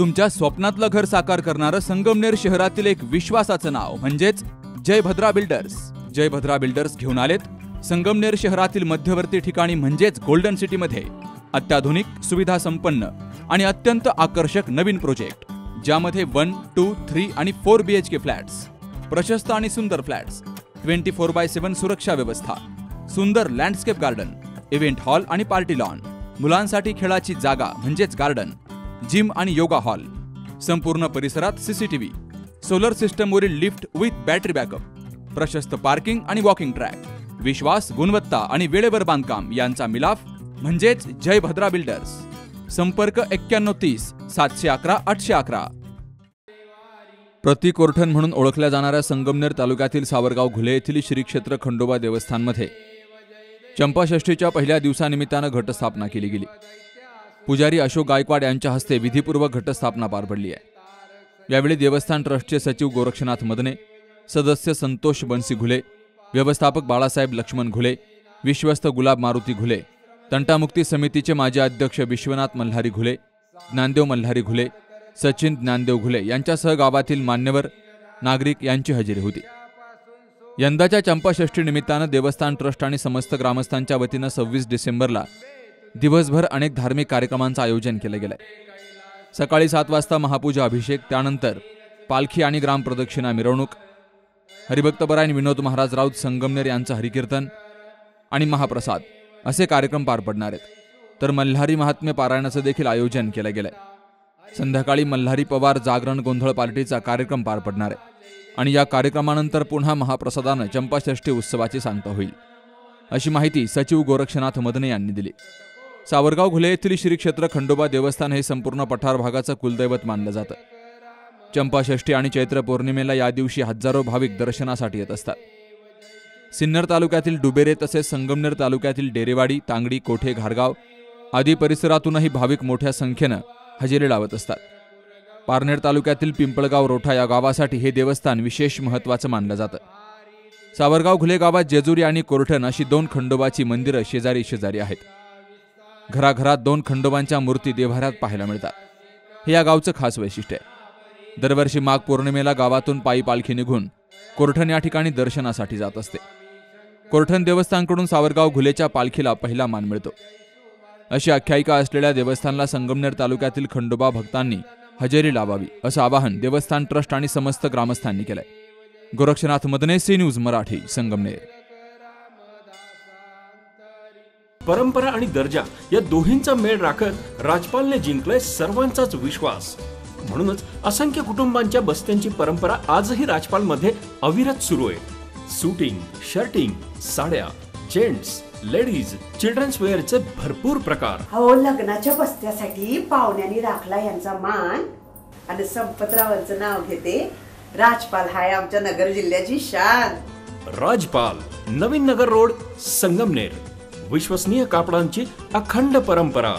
तुमच्या स्वप्नातलं घर साकार करणारं संगमनेर शहरातील एक विश्वासाचं नाव म्हणजेच जय भद्रा बिल्डर्स। जय भद्रा बिल्डर्स घेऊन आलेत संगमनेर शहरातील मध्यवर्ती ठिकाणी म्हणजेच गोल्डन सिटी मध्ये अत्याधुनिक सुविधा संपन्न आणि अत्यंत आकर्षक नवीन प्रोजेक्ट, ज्यामध्ये 1, 2, 3 आणि 4 BHK फ्लॅट्स, प्रशस्त आणि सुंदर फ्लॅट्स, 24/7 सुरक्षा व्यवस्था, सुंदर लँडस्केप गार्डन, इव्हेंट हॉल आणि पार्टी लॉन, मुलांसाठी खेळाची जागा म्हणजेच गार्डन, जिम आणि योगा हॉल, संपूर्ण परिसरात CCTV, सोलर सिस्टमवरील लिफ्ट विथ बॅटरी बॅकअप, प्रशस्त पार्किंग आणि वॉकिंग ट्रॅक, विश्वास, गुणवत्ता आणि वेळेवर बांधकाम यांचा मिलाफ म्हणजेच जय भद्रा बिल्डर्स। संपर्क 9130 711 811। प्रतिकोरठण म्हणून ओळखल्या जाणाऱ्या संगमनेर तालुक्यातील सावरगाव घुले येथील श्री क्षेत्र खंडोबा देवस्थानमध्ये चंपाषष्ठीच्या पहिल्या दिवसानिमित्तानं घटस्थापना केली गेली। पुजारी अशोक गायकवाड यांच्या हस्ते विधीपूर्वक घटस्थापना पार पडली आहे। यावेळी देवस्थान ट्रस्टचे सचिव गोरक्षनाथ मदने, सदस्य संतोष बनसी घुले, व्यवस्थापक बाळासाहेब लक्ष्मण घुले, विश्वस्त गुलाब मारुती घुले, तंटामुक्ती समितीचे माजी अध्यक्ष विश्वनाथ मल्हारी घुले, ज्ञानदेव मल्हारी घुले, सचिन ज्ञानदेव घुले यांच्यासह गावातील मान्यवर नागरिक यांची हजेरी होती। यंदाच्या चंपाषष्ठी निमित्तानं देवस्थान ट्रस्ट आणि समस्त ग्रामस्थांच्या वतीनं 26 डिसेंबरला दिवसभर अनेक धार्मिक कार्यक्रमांचं आयोजन केलं गेलंय। सकाळी 7 वाजता महापूजा अभिषेक, त्यानंतर पालखी आणि ग्रामप्रदक्षिणा मिरवणूक, हरिभक्तपरायण विनोद महाराज राऊत संगमनेर यांचं हरिकीर्तन आणि महाप्रसाद असे कार्यक्रम पार पडणार आहेत। तर मल्हारी महात्म्य पारायणाचं देखील आयोजन केलं गेलंय। संध्याकाळी मल्हारी पवार जागरण गोंधळ पार्टीचा कार्यक्रम पार पडणार आहे आणि या कार्यक्रमानंतर पुन्हा महाप्रसादानं चंपाषष्ठी उत्सवाची सांगता होईल, अशी माहिती सचिव गोरक्षनाथ मदने यांनी दिली। सावरगाव घुले येथील श्री क्षेत्र खंडोबा देवस्थान हे संपूर्ण पठार भागाचं कुलदैवत मानलं जातं। चंपाषष्ठी आणि चैत्र पौर्णिमेला या दिवशी हजारो भाविक दर्शनासाठी येत असतात। सिन्नर तालुक्यातील डुबेरे तसेच संगमनेर तालुक्यातील डेरेवाडी, तांगडी, कोठे, घारगाव आदी परिसरातूनही भाविक मोठ्या संख्येनं हजेरी लावत असतात। पारनेर तालुक्यातील पिंपळगाव रोठा या गावासाठी हे देवस्थान विशेष महत्त्वाचं मानलं जातं। सावरगाव घुले गावात जेजुरी आणि कोरठण अशी 2 खंडोबाची मंदिरं शेजारी शेजारी आहेत। घराघरात 2 खंडोबांच्या मूर्ती देव्हाऱ्यात पाहायला मिळतात। हे या गावचं खास वैशिष्ट्य आहे। दरवर्षी माघ पौर्णिमेला गावातून पायी पालखी निघून कोरठण या ठिकाणी दर्शनासाठी जात असते। कोरठण देवस्थानकडून सावरगाव घुलेच्या पालखीला पहिला मान मिळतो, अशी आख्यायिका असलेल्या देवस्थानला संगमनेर तालुक्यातील खंडोबा भक्तांनी हजेरी लावावी असं आवाहन देवस्थान ट्रस्ट आणि समस्त ग्रामस्थांनी केलंय। Gorakshanath Madane, C news Marathi, Sangamner. परंपरा आणि दर्जा या दोहींचा मेळ राखत राजपालने जिंकलाय सर्वांचाच विश्वास। म्हणूनच असंख्य कुटुंबांच्या बस्त्यांची परंपरा आजही राजपालमध्ये अविरत सुरू आहे। सूटिंग, शर्टिंग, साड्या, जेंट्स, लेडीज, चिल्ड्रन्स वेअरचे भरपूर प्रकार। हो, लग्नाच्या बस्त्यासाठी पाहुण्यांनी राखला यांचा मान आणि संपतरावांचं नाव घेते। राजपाल हाय आमच्या नगर जिल्ह्याची शान। राजपाल, नवीन नगर रोड, संगमनेर। विश्वसनीय कापडांची अखंड परंपरा।